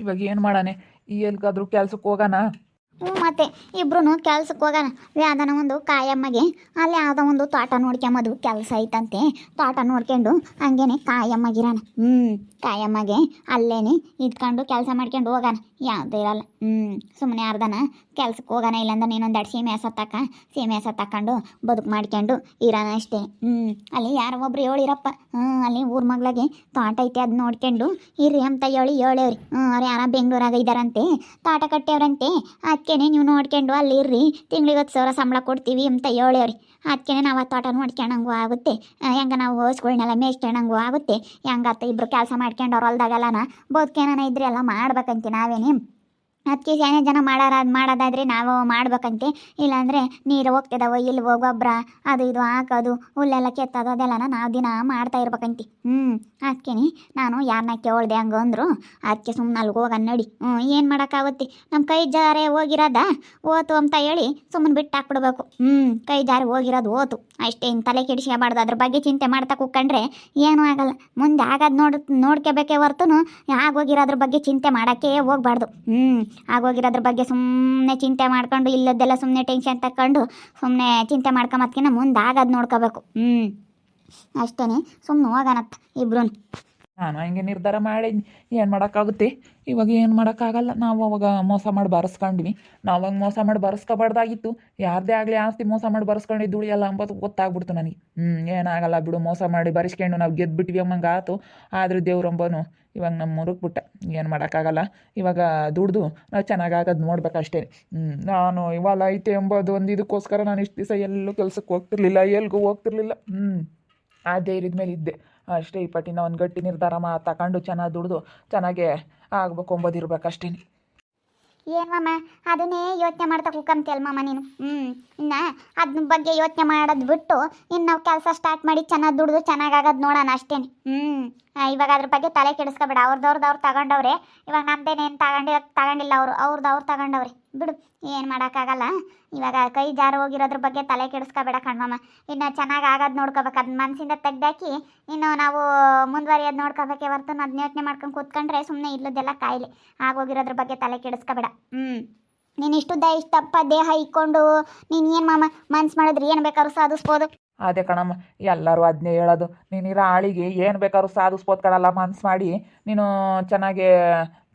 ಇವಾಗ ಏನು ಮಾಡಾನೆ ಎಲ್ಗಾದ್ರೂ ಕೆಲ್ಸಕ್ಕೆ ಹೋಗೋಣ. ಹ್ಞೂ ಮತ್ತೆ ಇಬ್ರು ಕೆಲ್ಸಕ್ಕೆ ಹೋಗೋಣ. ಯಾವ್ದಾನ ಒಂದು ಕಾಯಮ್ಮಗೆ ಅಲ್ಲಿ ಯಾವುದೋ ಒಂದು ತೋಟ ನೋಡ್ಕೊಂಬದು ಕೆಲಸ ಐತಂತೆ. ತೋಟ ನೋಡ್ಕೊಂಡು ಹಂಗೇನೆ ಕಾಯಮ್ಮಗಿರೋಣ. ಕಾಯಮ್ಮಗೆ ಅಲ್ಲೇನೆ ಇದ್ಕೊಂಡು ಕೆಲಸ ಮಾಡ್ಕೊಂಡು ಹೋಗೋಣ. ಯಾವುದೇ ಇರಲ್ಲ. ಸುಮ್ಮನೆ ಅರ್ಧನ ಕೆಲ್ಸಕ್ಕೆ ಹೋಗೋಣ. ಇಲ್ಲಾಂದ್ರೆ ನೀನೊಂದು ಎರಡು ಸೀಮೆ ಹಸ ತಕೊಂಡು ಬದುಕು ಮಾಡ್ಕೊಂಡು ಇರೋಣ ಅಷ್ಟೇ. ಅಲ್ಲಿ ಯಾರೋ ಒಬ್ರು ಹೇಳಿರಪ್ಪ, ಅಲ್ಲಿ ಊರ ಮಗ್ಳಿಗೆ ತೋಟ ಐತೆ ಅದು ನೋಡ್ಕೊಂಡು ಇರ್ರಿ ಅಂತ ಹೇಳೇವ್ರಿ. ಅವ್ರು ಯಾರ ಬೆಂಗಳೂರಾಗ ಇದ್ದಾರಂತೆ, ತೋಟ ಕಟ್ಟೇವ್ರಂತೆ. ಅದಕ್ಕೇನೆ ನೀವು ನೋಡ್ಕೊಂಡು ಅಲ್ಲಿ ಇರ್ರಿ, ತಿಂಗಳಿಗೆ 10,000 ಸಂಬಳ ಕೊಡ್ತೀವಿ ಅಂತ ಹೇಳೇವ್ರಿ. ಅದಕ್ಕೇನೆ ನಾವು ಆ ತೋಟ ನೋಡ್ಕೊಂಡಂಗೂ ಆಗುತ್ತೆ, ಹೆಂಗೆ ನಾವು ಹಸುಗಳ್ನೆಲ್ಲ ಮೇಯ್ಸ್ಕೊಂಡಂಗೂ ಆಗುತ್ತೆ. ಹೆಂಗತ್ತ ಇಬ್ರು ಕೆಲಸ ಮಾಡ್ಕೊಂಡು ಅವ್ರ ಹೊಲ್ದಾಗೆಲ್ಲನ ಬದುಕೇನ ಇದ್ರೆ ಎಲ್ಲ ಮಾಡ್ಬೇಕಂತೆ ನಾವೇನೆ. ಅದಕ್ಕೆ ಏನೇ ಜನ ಮಾಡೋದಾದ್ರೆ ನಾವು ಮಾಡ್ಬೇಕಂತೆ. ಇಲ್ಲಾಂದರೆ ನೀರು ಹೋಗ್ತಿದ್ದಾವೋ ಇಲ್ವೋ ಗೊಬ್ಬರ ಅದು ಇದು ಹಾಕೋದು ಹುಲ್ಲೆಲ್ಲ ಕೆತ್ತೋದು ಅದೆಲ್ಲನ ನಾವು ದಿನ ಮಾಡ್ತಾ ಇರ್ಬೇಕಂತೆ. ಅದಕ್ಕೆ ನಾನು ಯಾರನ್ನ ಕೇಳ್ದೆ ಹಂಗೆ ಅಂದರು. ಅದಕ್ಕೆ ಸುಮ್ಮನೆ ಅಲ್ಲಿಗೆ ಹೋಗೋಣ ನಡಿ. ಏನು ಮಾಡೋಕ್ಕಾಗುತ್ತೆ, ನಮ್ಮ ಕೈ ಜಾರೆ ಹೋಗಿರೋದ ಓತು ಅಂತ ಹೇಳಿ ಸುಮ್ಮನೆ ಬಿಟ್ಟು ಹಾಕ್ಬಿಡ್ಬೇಕು. ಕೈ ಜಾರಿ ಹೋಗಿರೋದು ಓತು ಅಷ್ಟೇ. ಹಿಂಗೆ ತಲೆ ಕೆಡಿಸ್ಕೋಬಾರ್ದು. ಅದ್ರ ಬಗ್ಗೆ ಚಿಂತೆ ಮಾಡ್ತಾ ಕೂತ್ಕೊಂಡ್ರೆ ಏನೂ ಆಗಲ್ಲ. ಮುಂದೆ ಆಗೋದು ನೋಡ್ಕೋಬೇಕೇ ಹೊರತು ಆಗೋಗಿರೋದ್ರ ಬಗ್ಗೆ ಚಿಂತೆ ಮಾಡೋಕ್ಕೆ ಹೋಗ್ಬಾರ್ದು. ಆಗೋಗಿರೋದ್ರ ಬಗ್ಗೆ ಸುಮ್ಮನೆ ಚಿಂತೆ ಮಾಡ್ಕೊಂಡು ಇಲ್ಲದ್ದೆಲ್ಲ ಸುಮ್ಮನೆ ಟೆನ್ಷನ್ ತಗೊಂಡು ಸುಮ್ಮನೆ ಚಿಂತೆ ಮಾಡ್ಕೊಂಬತ್ಕಿನ್ನ ಮುಂದೆ ಆಗೋದು ನೋಡ್ಕೋಬೇಕು. ಅಷ್ಟೇ. ಸುಮ್ಮನೆ ಹೋಗೋಣತ್ತ ಇಬ್ರು. ನಾನು ಹಂಗೆ ನಿರ್ಧಾರ ಮಾಡಿ ಏನು ಮಾಡೋಕ್ಕಾಗುತ್ತೆ. ಇವಾಗ ಏನು ಮಾಡೋಕ್ಕಾಗಲ್ಲ. ನಾವು ಅವಾಗ ಮೋಸ ಮಾಡಿ ಬರೆಸ್ಕೊಂಡಿವಿ. ನಾವು ಹಂಗೆ ಮೋಸ ಮಾಡಿ ಬರೆಸ್ಕೋಬಾರ್ದಾಗಿತ್ತು. ಯಾರದೇ ಆಗಲಿ ಆಸ್ತಿ ಮೋಸ ಮಾಡಿ ಬರೆಸ್ಕೊಂಡಿದ್ದು ಉಳಿಯಲ್ಲ ಅಂಬೋದು ಗೊತ್ತಾಗ್ಬಿಡ್ತು ನನಗೆ. ಏನಾಗಲ್ಲ ಬಿಡು, ಮೋಸ ಮಾಡಿ ಬರೆಸ್ಕೊಂಡು ನಾವು ಗೆದ್ದುಬಿಟ್ವಿ ಅಮ್ಮಂಗೆ ಆಯ್ತು. ಆದರೆ ದೇವ್ರಂಬನು ಇವಾಗ ನಮ್ಮ ಮುರುಗ್ಬಿಟ್ಟ. ಏನು ಮಾಡೋಕ್ಕಾಗಲ್ಲ. ಇವಾಗ ದುಡ್ದು ನಾವು ಚೆನ್ನಾಗಾಗೋದು ನೋಡ್ಬೇಕಷ್ಟೇ. ನಾನು ಇವಾಗ ಐತೆ ಎಂಬುದು ಒಂದು ಇದಕ್ಕೋಸ್ಕರ ನಾನು ಇಷ್ಟು ದಿವಸ ಎಲ್ಲೂ ಕೆಲ್ಸಕ್ಕೆ ಹೋಗ್ತಿರ್ಲಿಲ್ಲ, ಎಲ್ಗೂ ಹೋಗ್ತಿರ್ಲಿಲ್ಲ. ಆ ಧೈರ್ಯದ ಮೇಲೆ ಇದ್ದೆ ಅಷ್ಟೇ. ಈ ಪಟ್ಟಿನ ಒಂದು ಗಟ್ಟಿ ನಿರ್ಧಾರ ತಗೊಂಡು ಚೆನ್ನಾಗಿ ದುಡ್ದು ಚೆನ್ನಾಗೇ ಆಗ್ಬೇಕು ಅಂಬೋದಿರ್ಬೇಕು ಅಷ್ಟೇ. ಏನು ಮಾಮ ಅದನ್ನೇ ಯೋಚನೆ ಮಾಡ್ತಾ ಕೂಕಂತೀಯಲ್ಲ ಮಾಮ ನೀನು. ಇನ್ನು ಅದ್ರ ಬಗ್ಗೆ ಯೋಚನೆ ಮಾಡೋದು ಬಿಟ್ಟು ಇನ್ನು ನಾವು ಕೆಲಸ ಸ್ಟಾರ್ಟ್ ಮಾಡಿ ಚೆನ್ನಾಗಿ ದುಡ್ದು ಚೆನ್ನಾಗಾಗೋದು ನೋಡೋಣ ಅಷ್ಟೇ. ಇವಾಗ ಅದ್ರ ಬಗ್ಗೆ ತಲೆ ಕೆಡಿಸ್ಕೊಬೇಡ. ಅವ್ರು ತಗೊಂಡವ್ರೆ. ಇವಾಗ ನಮ್ದೇನೇನು ತಗೊಂಡಿಲ್ಲ. ಅವ್ರು ತಗೊಂಡವ್ರೆ ಬಿಡು. ಏನು ಮಾಡೋಕ್ಕಾಗಲ್ಲ. ಇವಾಗ ಕೈ ಜಾರು ಹೋಗಿರೋದ್ರ ಬಗ್ಗೆ ತಲೆ ಕೆಡಿಸ್ಕೊಬೇಡ ಕಣ್ಮಮ್ಮ. ಇನ್ನು ಚೆನ್ನಾಗಿ ಆಗೋದು ನೋಡ್ಕೋಬೇಕು. ಅದನ್ನ ಮನಸ್ಸಿಂದ ತೆಗ್ದಾಕಿ ಇನ್ನು ನಾವು ಮುಂದುವರಿಯೋದು ನೋಡ್ಕೋಬೇಕೇ ಹೊರ್ತು ಅದನ್ನ ಯೋಚನೆ ಮಾಡ್ಕೊಂಡು ಕೂತ್ಕೊಂಡ್ರೆ ಸುಮ್ಮನೆ ಇಲ್ಲದೆಲ್ಲ ಕಾಯಿಲೆ. ಆಗೋಗಿರೋದ್ರ ಬಗ್ಗೆ ತಲೆ ಕೆಡಿಸ್ಕೊಬೇಡ. ನೀನು ಇಷ್ಟಪ್ಪ ದೇಹ ಇಕ್ಕೊಂಡು ನೀನು ಏನು ಮಾಮ ಮನ್ಸು ಮಾಡಿದ್ರೆ ಏನು ಬೇಕಾದ್ರೂ ಸಾಧಿಸ್ಬೋದು. ಅದೇ ಕಣಮ್ಮ, ಎಲ್ಲರೂ ಅದನ್ನೇ ಹೇಳೋದು. ನೀನಿರೋ ಆಳಿಗೆ ಏನು ಬೇಕಾದ್ರೂ ಸಾಧಿಸ್ಬೋದು ಕಣಲ್ಲ. ಮನ್ಸು ಮಾಡಿ ನೀನು ಚೆನ್ನಾಗಿ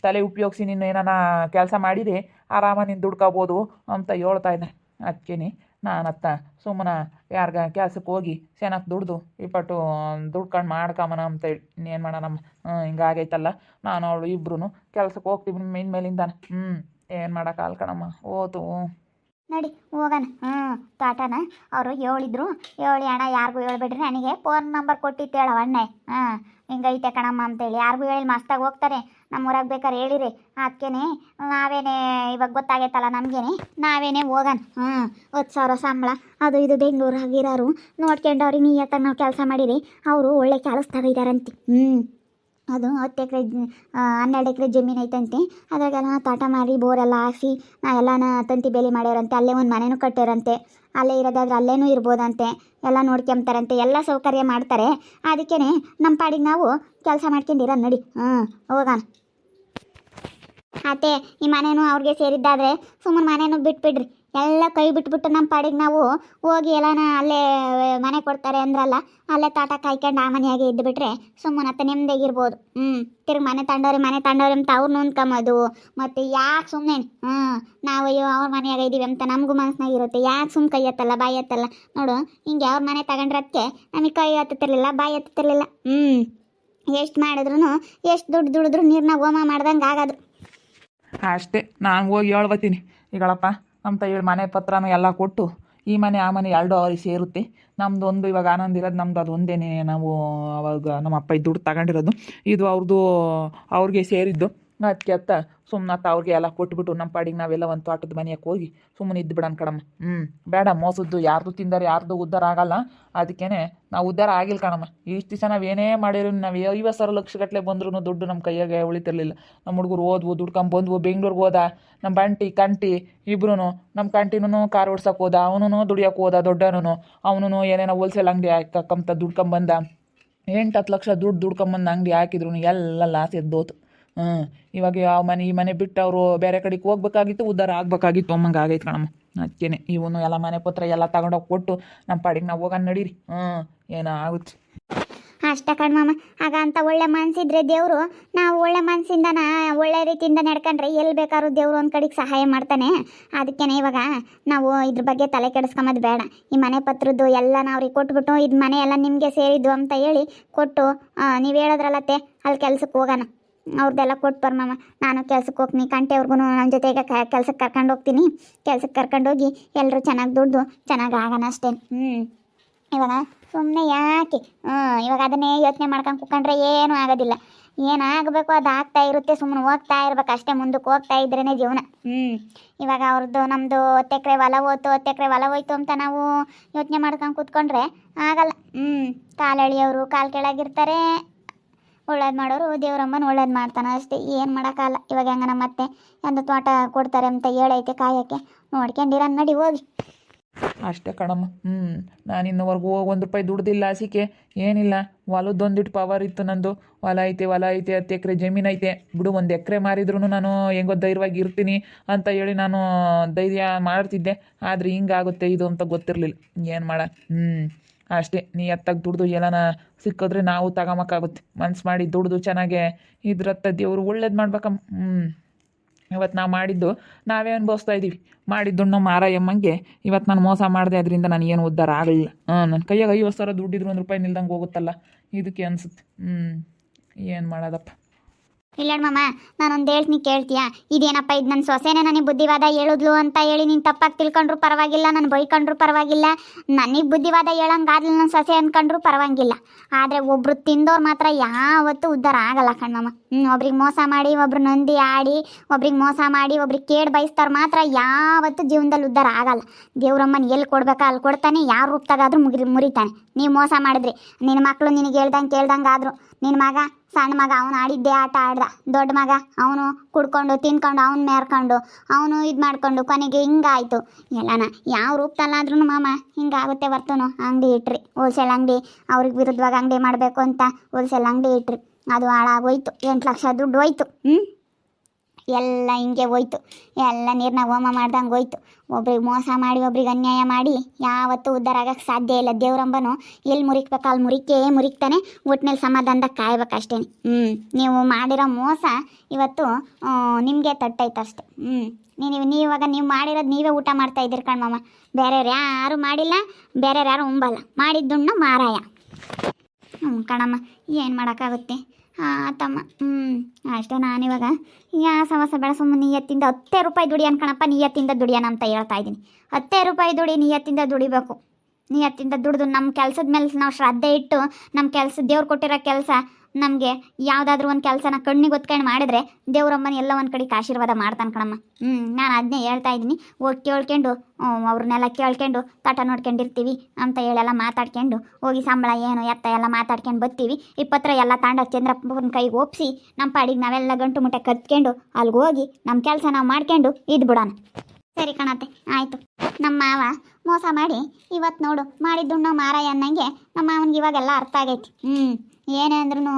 ತಲೆ ಉಪಯೋಗಿಸಿ ನೀನು ಏನಾನ ಕೆಲಸ ಮಾಡಿದರೆ ಆರಾಮ ನೀನು ದುಡ್ಕೋಬೋದು ಅಂತ ಹೇಳ್ತಾ ಇದ್ದೆ. ಅದಕ್ಕೆ ನಾನತ್ತ ಸುಮ್ಮನೆ ಯಾರಿಗ ಕೆಲ್ಸಕ್ಕೆ ಹೋಗಿ ಚೆನ್ನಾಗಿ ದುಡ್ದು ಇಪ್ಪಟ್ಟು ದುಡ್ಕೊಂಡು ಮಾಡ್ಕೊಂಬನ ಅಂತೇಳಿ ಏನು ಮಾಡೋಣಮ್ಮ. ಹಿಂಗಾಗೈತಲ್ಲ. ನಾನು ಅವಳು ಇಬ್ಬರೂ ಕೆಲ್ಸಕ್ಕೆ ಹೋಗ್ತೀವಿ ಇನ್ಮೇಲಿಂದಾನೆ. ಏನು ಮಾಡೋಕ್ಕಾಗಲ್ಲ ಕಣಮ್ಮ. ಓತು ನಡಿ ಹೋಗೋಣ. ತೋಟನ ಅವರು ಹೇಳಿದ್ರು. ಹೇಳಿ ಅಣ್ಣ ಯಾರಿಗೂ ಹೇಳ್ಬೇಡ್ರಿ, ನನಗೆ ಫೋನ್ ನಂಬರ್ ಕೊಟ್ಟಿತ್ತು ಹೇಳವ ಅಣ್ಣ. ಹಿಂಗೈತೆ ಕಣಮ್ಮ ಅಂತೇಳಿ ಯಾರಿಗೂ ಹೇಳಿ ಮಸ್ತಾಗಿ ಹೋಗ್ತಾರೆ. ನಮ್ಮೂರಾಗ ಬೇಕಾದ್ರೆ ಹೇಳಿರಿ. ಅದಕ್ಕೇನೆ ನಾವೇನೇ ಇವಾಗ ಗೊತ್ತಾಗೈತಲ್ಲ ನಮಗೇನೆ ನಾವೇನೇ ಹೋಗೋಣ. 10,000 ಸಂಬಳ ಅದು ಇದು ಬೆಂಗಳೂರಾಗಿರೋರು ನೋಡ್ಕೊಂಡು ಅವ್ರಿಗೆ ನೀಯತ್ತಾಗ ನಾವು ಕೆಲಸ ಮಾಡಿರಿ. ಅವರು ಒಳ್ಳೆ ಕೆಲಸದಾಗ ಇದ್ದಾರಂತೆ. ಅದು 10 ಎಕರೆ 12 ಎಕರೆ ಜಮೀನು ಐತಂತೆ. ಅದ್ರಾಗೆಲ್ಲ ತೋಟ ಮಾಡಿ ಬೋರೆಲ್ಲ ಹಾಕ್ಸಿ ಎಲ್ಲನ ತಂತಿ ಬೇಲಿ ಮಾಡ್ಯಾರಂತೆ. ಅಲ್ಲೇ ಒಂದು ಮನೆನೂ ಕಟ್ಟ್ಯಾರಂತೆ. ಅಲ್ಲೇ ಇರೋದಾದ್ರೆ ಅಲ್ಲೇನೂ ಇರ್ಬೋದಂತೆ. ಎಲ್ಲ ನೋಡ್ಕೊಂತಾರಂತೆ, ಎಲ್ಲ ಸೌಕರ್ಯ ಮಾಡ್ತಾರೆ. ಅದಕ್ಕೇ ನಮ್ಮ ಪಾಡಿಗೆ ನಾವು ಕೆಲಸ ಮಾಡ್ಕೊಂಡಿರ ನಡಿ. ಹೋಗೋಣ. ಅತ್ತೆ ಈ ಮನೇನೂ ಅವ್ರಿಗೆ ಸೇರಿದ್ದಾದರೆ ಸುಮ್ಮನೆ ಮನೇನೂ ಬಿಟ್ಬಿಡ್ರಿ. ಎಲ್ಲ ಕೈ ಬಿಟ್ಬಿಟ್ಟು ನಮ್ಮ ಪಾಡಿಗೆ ನಾವು ಹೋಗಿ ಎಲ್ಲನ ಅಲ್ಲೇ ಮನೆ ಕೊಡ್ತಾರೆ ಅಂದ್ರಲ್ಲ, ಅಲ್ಲೇ ತೋಟ ಕಾಯ್ಕೊಂಡು ಆ ಮನೆಯಾಗೆ ಇದ್ದುಬಿಟ್ರೆ ಸುಮ್ಮನೆ ಅತ್ತೆ ನೆಮ್ಮದಿಯಾಗಿರ್ಬೋದು. ತಿರ್ಗಿ ಮನೆ ತಗೊಂಡವ್ರಿ ಅಂತ ಅವ್ರು ನೊಂದ್ಕೊಂಬೋದು. ಮತ್ತು ಯಾಕೆ ಸುಮ್ಮನೆ ನಾವು ಅವ್ರ ಮನೆಯಾಗ ಇದ್ದೀವಿ ಅಂತ ನಮಗೂ ಮನಸ್ಸಿನಾಗ ಇರುತ್ತೆ. ಯಾಕೆ ಸುಮ್ಮನೆ ಕೈ ಎತ್ತಲ್ಲ ಬಾಯಿ ಎತ್ತಲ್ಲ ನೋಡು. ಹಿಂಗೆ ಅವ್ರ ಮನೆ ತಗೊಂಡ್ರದಕ್ಕೆ ನಮಗೆ ಕೈ ಎತ್ತುತ್ತಿರಲಿಲ್ಲ ಬಾಯಿ ಎತ್ತುತ್ತಿರಲಿಲ್ಲ. ಎಷ್ಟು ಮಾಡಿದ್ರು ಎಷ್ಟು ದುಡ್ಡು ದುಡಿದ್ರು ನೀರನ್ನ ಹೋಮ ಮಾಡ್ದಂಗೆ ಆಗೋದು ಅಷ್ಟೇ. ನಾನು ಹೋಗಿ ಹೇಳ್ಬತ್ತೀನಿ. ಈಗಳಪ್ಪ ಅಂತ ಹೇಳಿ ಮನೆ ಪತ್ರನೂ ಎಲ್ಲ ಕೊಟ್ಟು ಈ ಮನೆ ಆ ಮನೆ ಎರಡು ಅವ್ರಿಗೆ ಸೇರುತ್ತೆ. ನಮ್ಮದು ಒಂದು ಇವಾಗ ಆನಂದ ಇರೋದು ನಮ್ದು ಅದು ಒಂದೇ. ನಾವು ಅವಾಗ ನಮ್ಮ ಅಪ್ಪ ದುಡ್ಡು ತಗೊಂಡಿರೋದು ಇದು ಅವ್ರಿಗೆ ಸೇರಿದ್ದು. ಅದಕ್ಕೆ ಅತ್ತ ಸುಮ್ಮನೆ ಅವ್ರಿಗೆ ಎಲ್ಲ ಕೊಟ್ಬಿಟ್ಟು ನಮ್ಮ ಪಾಡಿಗೆ ನಾವೆಲ್ಲ ಒಂದು ತೋಟದ ಮನೆಯಕ್ಕೆ ಹೋಗಿ ಸುಮ್ಮನೆ ಇದ್ದು ಬಿಡೋಣ ಕಣಮ್ಮ. ಬೇಡ ಮೋಸದ್ದು ಯಾರ್ದು ತಿಂದರೆ ಯಾರ್ದು ಉದ್ಧಾರ ಆಗಲ್ಲ. ಅದಕ್ಕೇ ನಾವು ಉದ್ಧಾರ ಆಗಿಲ್ಲ ಕಣಮ್ಮ. ಇಷ್ಟು ದಿವಸ ನಾವು ಏನೇ ಮಾಡಿರೋ ನಾವು 50,000 ಲಕ್ಷಗಟ್ಟಲೆ ಬಂದ್ರೂ ದುಡ್ಡು ನಮ್ಮ ಕೈಯಾಗೆ ಉಳಿತಿರ್ಲಿಲ್ಲ. ನಮ್ಮ ಹುಡುಗರು ಓದ್ವು ದುಡ್ಕೊಂಬಂದ್ವು. ಬೆಂಗ್ಳೂರಿಗೆ ಹೋದ ನಮ್ಮ ಕಂಟಿ ಇಬ್ರು. ನಮ್ಮ ಕಂಟಿನೂ ಕಾರ್ ಓಡ್ಸೋಕೆ ಹೋದ. ಅವನು ದುಡಿಯೋಕೆ ಹೋದ. ದೊಡ್ಡವನು ಅವನು ಏನೇನೋ ಹೋಲ್ಸೇಲ್ ಅಂಗಡಿ ಹಾಕಂತ ದುಡ್ಕೊಂಬಂದ. 8-10 ಲಕ್ಷ ದುಡ್ಕೊಂಬಂದು ಅಂಗಡಿ ಹಾಕಿದ್ರು ಎಲ್ಲ ಲಾಸ್ ಎದ್ದೋತು. ಇವಾಗ ಯಾವ ಮನೆ ಈ ಮನೆ ಬಿಟ್ಟು ಅವರು ಬೇರೆ ಕಡೆಗೆ ಹೋಗ್ಬೇಕಾಗಿತ್ತು, ಉದ್ಧಾರ ಆಗ್ಬೇಕಾಗಿತ್ತು ಅಮ್ಮಂಗೆ ಆಗೈತೆ ಕಣಮ್ಮ. ಅದಕ್ಕೇನೆ ಇವನು ಎಲ್ಲ ಮನೆ ಪತ್ರ ಎಲ್ಲ ತಗೊಂಡೋಗಿ ಕೊಟ್ಟು ನಮ್ಮ ಪಾಡಿಗೆ ನಾವು ಹೋಗೋಣ ನಡೀರಿ. ಏನೋ ಆಗುತ್ತೆ. ಅಷ್ಟೇ ಕಣ್ಮಮ್ಮ. ಆಗ ಅಂತ ಒಳ್ಳೆ ಮನಸ್ಸಿದ್ರೆ ದೇವರು, ನಾವು ಒಳ್ಳೆ ಮನಸ್ಸಿಂದನ ಒಳ್ಳೆ ರೀತಿಯಿಂದ ನಡ್ಕೊಂಡ್ರೆ ಎಲ್ಲಿ ಬೇಕಾದ್ರೂ ದೇವರು ಒಂದು ಕಡೆಗೆ ಸಹಾಯ ಮಾಡ್ತಾನೆ. ಅದಕ್ಕೇನೆ ಇವಾಗ ನಾವು ಇದ್ರ ಬಗ್ಗೆ ತಲೆ ಕೆಡಿಸ್ಕೊಂಬದು ಬೇಡ. ಈ ಮನೆ ಪತ್ರದ್ದು ಎಲ್ಲ ನಾವು ಅವ್ರಿಗೆ ಕೊಟ್ಬಿಟ್ಟು ಇದು ಮನೆ ಎಲ್ಲ ನಿಮಗೆ ಸೇರಿದ್ದು ಅಂತ ಹೇಳಿ ಕೊಟ್ಟು, ನೀವು ಹೇಳಿದ್ರಲ್ಲತ್ತೆ ಅಲ್ಲಿ ಕೆಲ್ಸಕ್ಕೆ ಹೋಗೋಣ, ಅವ್ರದ್ದೆಲ್ಲ ಕೊಟ್ಟು ಬರ್ಮಮ್ಮ. ನಾನು ಕೆಲ್ಸಕ್ಕೆ ಹೋಗ್ತೀನಿ, ಕಂಟೆವ್ರಿಗೂ ನನ್ನ ಜೊತೆಗೆ ಕೆಲ್ಸಕ್ಕೆ ಕರ್ಕೊಂಡು ಹೋಗ್ತೀನಿ. ಕೆಲ್ಸಕ್ಕೆ ಕರ್ಕೊಂಡೋಗಿ ಎಲ್ಲರೂ ಚೆನ್ನಾಗಿ ದುಡ್ದು ಚೆನ್ನಾಗಿ ಆಗೋಣ ಅಷ್ಟೇ. ಇವಾಗ ಸುಮ್ಮನೆ ಯಾಕೆ ಇವಾಗ ಅದನ್ನೇ ಯೋಚನೆ ಮಾಡ್ಕೊಂಡು ಕೂತ್ಕೊಂಡ್ರೆ ಏನೂ ಆಗೋದಿಲ್ಲ. ಏನಾಗಬೇಕು ಅದು ಆಗ್ತಾ ಇರುತ್ತೆ, ಸುಮ್ಮನೆ ಹೋಗ್ತಾ ಇರ್ಬೇಕು ಅಷ್ಟೇ. ಮುಂದಕ್ಕೆ ಹೋಗ್ತಾ ಇದ್ರೇ ಜೀವನ. ಇವಾಗ ಅವ್ರದ್ದು ನಮ್ಮದು 10 ಎಕರೆ ಹೊಲ ಹೋಯ್ತು, 10 ಎಕರೆ ಹೊಲ ಹೋಯ್ತು ಅಂತ ನಾವು ಯೋಚನೆ ಮಾಡ್ಕೊಂಡು ಕೂತ್ಕೊಂಡ್ರೆ ಆಗಲ್ಲ. ಕಾಲು ಎಳೆಯೋರು ಕಾಲು ಕೆಳಗಿರ್ತಾರೆ, ಒಳ್ಳೇದು ಮಾಡೋರು ದೇವ್ರಮ್ಮನ ಒಳ್ಳೇದು ಮಾಡ್ತಾನೆ ಅಷ್ಟೇ. ಏನು ಮಾಡೋಕ್ಕಲ್ಲ. ಇವಾಗ ಹೆಂಗನ ಮತ್ತೆ ಒಂದು ತೋಟ ಕೊಡ್ತಾರೆ ಅಂತ ಹೇಳೈತೆ ಕಾಯೋಕ್ಕೆ, ನೋಡ್ಕೊಂಡಿರ ನಡಿ ಹೋಗಿ. ಅಷ್ಟೇ ಕಣಮ್ಮ. ನಾನು ಇನ್ನೂವರೆಗೂ ಹೋಗಿ ₹1 ದುಡ್ದಿಲ್ಲ ಆಸಿಕೆ, ಏನಿಲ್ಲ. ಹೊಲದ್ದೊಂದಿಟ್ಟು ಪವರ್ ಇತ್ತು ನಂದು. ಹೊಲ ಐತೆ 10 ಎಕರೆ ಜಮೀನು ಐತೆ ಬಿಡು. 1 ಎಕರೆ ಮಾರಿದ್ರೂ ನಾನು ಹೆಂಗೋ ಧೈರ್ಯವಾಗಿ ಇರ್ತೀನಿ ಅಂತ ಹೇಳಿ ನಾನು ಧೈರ್ಯ ಮಾಡ್ತಿದ್ದೆ. ಆದರೆ ಹಿಂಗಾಗುತ್ತೆ ಇದು ಅಂತ ಗೊತ್ತಿರಲಿಲ್ಲ. ಏನು ಮಾಡ. ಅಷ್ಟೇ, ನೀ ಎತ್ತಾಗಿ ದುಡ್ದು ಎಲ್ಲನ ಸಿಕ್ಕಿದ್ರೆ ನಾವು ತಗೊಂಬಕ್ಕಾಗುತ್ತೆ. ಮನ್ಸು ಮಾಡಿ ದುಡ್ದು ಚೆನ್ನಾಗೆ ಇದ್ರತ್ತ ದೇವರು ಒಳ್ಳೇದು ಮಾಡ್ಬೇಕಮ್ಮ. ಇವತ್ತು ನಾವು ಮಾಡಿದ್ದು ನಾವೇ ಅನುಭವಿಸ್ತಾ ಇದ್ದೀವಿ. ಮಾಡಿದ್ದು ನಮ್ಮ ಮಾರಾಯಮ್ಮಂಗೆ ಇವತ್ತು ನಾನು ಮೋಸ ಮಾಡಿದೆ, ಅದರಿಂದ ನನಗೇನು ಉದ್ಧಾರ ಆಗಲಿಲ್ಲ. ನನ್ನ ಕೈಯಾಗ 50,000 ದುಡ್ಡಿದ್ರು ₹1 ನಿಲ್ದಂಗೆ ಹೋಗುತ್ತಲ್ಲ, ಇದಕ್ಕೆ ಅನಿಸುತ್ತೆ. ಏನು ಮಾಡೋದಪ್ಪ. ಇಲ್ಲ ಮಮ್ಮ, ನಾನೊಂದು ಹೇಳ್ತೀನಿ ಕೇಳ್ತೀಯಾ? ಇದೇನಪ್ಪ ಇದು ನನ್ನ ಸೊಸೆನೇ ನನಗೆ ಬುದ್ಧಿವಾದ ಹೇಳಿದ್ಲು ಅಂತ ಹೇಳಿ ನೀನು ತಪ್ಪಾಗಿ ತಿಳ್ಕೊಂಡ್ರು ಪರವಾಗಿಲ್ಲ, ನಾನು ಬೈಕೊಂಡ್ರು ಪರವಾಗಿಲ್ಲ, ನನಗೆ ಬುದ್ಧಿವಾದ ಹೇಳಂಗಾದ್ಲು ನನ್ನ ಸೊಸೆ ಅಂದ್ಕೊಂಡ್ರು ಪರವಾಗಿಲ್ಲ. ಆದರೆ ಒಬ್ರು ತಿಂದವ್ರು ಮಾತ್ರ ಯಾವತ್ತೂ ಉದ್ಧಾರ ಆಗಲ್ಲ ಕಣ್ಮಮ್ಮ. ಒಬ್ರಿಗೆ ಮೋಸ ಮಾಡಿ, ಒಬ್ರು ನೊಂದಿ ಆಡಿ, ಒಬ್ರಿಗೆ ಮೋಸ ಮಾಡಿ, ಒಬ್ರಿಗೆ ಕೇಡು ಬಯಸ್ದವ್ರು ಮಾತ್ರ ಯಾವತ್ತೂ ಜೀವನದಲ್ಲಿ ಉದ್ಧಾರ ಆಗಲ್ಲ. ದೇವ್ರಮ್ಮನ ಎಲ್ಲಿ ಕೊಡ್ಬೇಕಾ ಅಲ್ಲಿ ಕೊಡ್ತಾನೆ, ಯಾರ ರೂಪದಾಗಾದ್ರೂ ಮುರಿತಾನೆ. ನೀವು ಮೋಸ ಮಾಡಿದ್ರಿ, ನಿನ್ನ ಮಕ್ಕಳು ನಿನಗೆ ಕೇಳ್ದಂಗೆ ಆದರು. ನಿನ್ನ ಮಗ ಸಣ್ಣ ಮಗ ಅವನು ಆಡಿದ್ದೇ ಆಟ ಆಡ್ದ, ದೊಡ್ಡ ಮಗ ಅವನು ಕುಡ್ಕೊಂಡು ತಿನ್ಕೊಂಡು ಅವ್ನು ಮೇರ್ಕೊಂಡು ಅವನು ಇದು ಮಾಡ್ಕೊಂಡು ಕೊನೆಗೆ ಹಿಂಗಾಯಿತು. ಎಲ್ಲನ ಯಾವ ರೂಪದಲ್ಲಾದ್ರೂ ಮಾಮ ಹಿಂಗಾಗುತ್ತೆ ಬರ್ತನು. ಅಂಗಡಿ ಇಟ್ರಿ, ಹೋಲ್ಸೇಲ್ ಅಂಗಡಿ, ಅವ್ರಿಗೆ ವಿರುದ್ಧವಾಗಿ ಅಂಗಡಿ ಮಾಡಬೇಕು ಅಂತ ಹೋಲ್ಸೇಲ್ ಅಂಗಡಿ ಇಟ್ರಿ, ಅದು ಹಾಳಾಗೋಯ್ತು. 8 ಲಕ್ಷ ದುಡ್ಡು ಹೋಯ್ತು. ಎಲ್ಲ ಹಿಂಗೆ ಹೋಯ್ತು, ಎಲ್ಲ ನೀರನ್ನ ಹೋಮ ಮಾಡ್ದಂಗೆ ಹೋಯ್ತು. ಒಬ್ರಿಗೆ ಮೋಸ ಮಾಡಿ, ಒಬ್ರಿಗೆ ಅನ್ಯಾಯ ಮಾಡಿ ಯಾವತ್ತೂ ಉದ್ಧಾರ ಆಗಕ್ಕೆ ಸಾಧ್ಯ ಇಲ್ಲ. ದೇವ್ರಂಬನು ಎಲ್ಲಿ ಮುರಿಕ್ಬೇಕು ಅಲ್ಲಿ ಮುರಿಕ್ತಾನೆ. ಒಟ್ಟಿನಲ್ಲಿ ಸಮಾಧಾನದಾಗ ಕಾಯ್ಬೇಕಷ್ಟೇ. ನೀವು ಮಾಡಿರೋ ಮೋಸ ಇವತ್ತು ನಿಮಗೆ ತಟ್ಟೈತೆ ಅಷ್ಟೆ. ನೀವಾಗ ನೀವು ಮಾಡಿರೋದು ನೀವೇ ಊಟ ಮಾಡ್ತಾ ಇದ್ದೀರಿ ಕಣ್ಮಮ್ಮ. ಬೇರೆಯವ್ರು ಯಾರು ಮಾಡಿಲ್ಲ, ಬೇರೆಯವ್ರು ಯಾರು ಉಂಬಲ್ಲ. ಮಾಡಿದ್ದುಣ್ಣು ಮಾರಾಯ. ಕಣಮ್ಮ, ಏನು ಮಾಡೋಕ್ಕಾಗುತ್ತೆ ತಮ್ಮ. ಅಷ್ಟೇ. ನಾನಿವಾಗ ಸವಸ ಬೇಡ, ಸುಮ್ಮನೆ ನಿಯತ್ತಿಂದ ₹10 ದುಡಿ ಅನ್ಕಣಪ್ಪ. ನಿಯತ್ತಿಂದ ದುಡಿಯೋಣ ಅಂತ ಹೇಳ್ತಾ ಇದ್ದೀನಿ. ₹10 ದುಡಿ, ನಿಯತ್ತಿಂದ ದುಡಿಬೇಕು. ನಿಯತ್ತಿಂದ ದುಡಿದು ನಮ್ಮ ಕೆಲಸದ ಮೇಲೆ ನಾವು ಶ್ರದ್ಧೆ ಇಟ್ಟು, ನಮ್ಮ ಕೆಲಸ ದೇವ್ರು ಕೊಟ್ಟಿರೋ ಕೆಲಸ ನಮಗೆ ಯಾವುದಾದ್ರೂ ಒಂದು ಕೆಲಸನ ಕಣ್ಣಿಗೆ ಹೊತ್ಕೊಂಡು ಮಾಡಿದ್ರೆ ದೇವ್ರಮ್ಮನ ಎಲ್ಲ ಒಂದು ಕಡೆಗೆ ಆಶೀರ್ವಾದ ಮಾಡ್ತಾನೆ ಕಣಮ್ಮ. ನಾನು ಅದನ್ನೇ ಹೇಳ್ತಾ ಇದ್ದೀನಿ. ಹೋಗಿ ಕೇಳ್ಕೊಂಡು ಅವ್ರನ್ನೆಲ್ಲ ಕೇಳ್ಕೊಂಡು ತೋಟ ನೋಡ್ಕೊಂಡಿರ್ತೀವಿ ಅಂತ ಹೇಳೆಲ್ಲ ಮಾತಾಡ್ಕೊಂಡು ಹೋಗಿ ಸಂಬಳ ಏನು ಎತ್ತ ಎಲ್ಲ ಮಾತಾಡ್ಕೊಂಡು ಬರ್ತೀವಿ. ಈ ಪತ್ರ ಎಲ್ಲ ತಾಂಡೋಗಿ ಚಂದ್ರಪ್ಪನ ಕೈಗೆ ಒಪ್ಪಿಸಿ ನಮ್ಮ ಪಾಡಿಗೆ ನಾವೆಲ್ಲ ಗಂಟು ಮುಟ್ಟೆ ಕತ್ಕೊಂಡು ಅಲ್ಲಿಗೆ ಹೋಗಿ ನಮ್ಮ ಕೆಲಸ ನಾವು ಮಾಡ್ಕೊಂಡು ಇದು ಬಿಡೋಣ. ಸರಿ ಕಣತ್ತೆ, ಆಯಿತು. ನಮ್ಮ ಮಾವ ಮೋಸ ಮಾಡಿ ಇವತ್ತು ನೋಡು ಮಾಡಿದ್ದು ನಾವು ಮಾರಾಯ ಅನ್ನಂಗೆ ನಮ್ಮ ಮಾವನಿಗೆ ಇವಾಗೆಲ್ಲ ಅರ್ಥ ಆಗೈತಿ. ಏನೇ ಅಂದ್ರೂ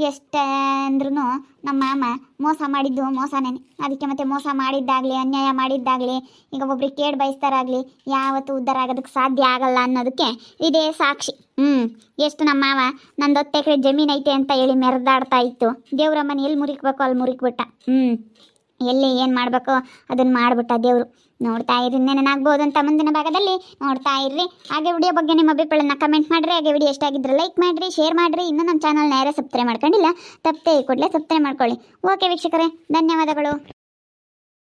ಎಷ್ಟೇ ಅಂದ್ರೂ ನಮ್ಮ ಮಾಮ ಮೋಸ ಮಾಡಿದ್ದು ಮೋಸನೇ. ಅದಕ್ಕೆ ಮತ್ತೆ ಮೋಸ ಮಾಡಿದ್ದಾಗಲಿ, ಅನ್ಯಾಯ ಮಾಡಿದ್ದಾಗಲಿ, ಈಗ ಒಬ್ರಿಗೆ ಕೇಡು ಬಯಸ್ತಾರಾಗಲಿ ಯಾವತ್ತೂ ಉದ್ಧಾರ ಆಗೋದಕ್ಕೆ ಸಾಧ್ಯ ಆಗಲ್ಲ ಅನ್ನೋದಕ್ಕೆ ಇದೇ ಸಾಕ್ಷಿ. ಎಷ್ಟು ನಮ್ಮ ಮಾವ ನಂದು 10 ಎಕರೆ ಜಮೀನು ಐತೆ ಅಂತ ಹೇಳಿ ಮೆರೆದಾಡ್ತಾ ಇತ್ತು. ದೇವ್ರಮ್ಮನ ಎಲ್ಲಿ ಮುರಿಕ್ಬೇಕು ಅಲ್ಲಿ ಮುರಿಕ್ಬಿಟ್ಟ. ಎಲ್ಲಿ ಏನು ಮಾಡಬೇಕು ಅದನ್ನು ಮಾಡಿಬಿಟ್ಟ ದೇವರು. ನೋಡ್ತಾ ಇರ್ರಿ, ನೆನನಾಗ್ಬೋದು ಅಂತ ಮುಂದಿನ ಭಾಗದಲ್ಲಿ ನೋಡ್ತಾ ಇರ್ರಿ. ಹಾಗೆ ವಿಡಿಯೋ ಬಗ್ಗೆ ನಿಮ್ಮ ಅಭಿಪ್ರಾಯನ ಕಮೆಂಟ್ ಮಾಡಿರಿ. ಹಾಗೆ ವಿಡಿಯೋ ಇಷ್ಟ ಆಗಿದ್ರೆ ಲೈಕ್ ಮಾಡಿರಿ, ಶೇರ್ ಮಾಡಿರಿ. ಇನ್ನೂ ನಮ್ಮ ಚಾನಲ್ನ ಯಾರೇ ಸಬ್ಸ್ಕ್ರೈಬ್ ಮಾಡ್ಕೊಂಡಿಲ್ಲ ತಪ್ಪದೆ ಕೂಡಲೇ ಸಬ್ಸ್ಕ್ರೈಬ್ ಮಾಡ್ಕೊಳ್ಳಿ. ಓಕೆ ವೀಕ್ಷಕರೇ, ಧನ್ಯವಾದಗಳು.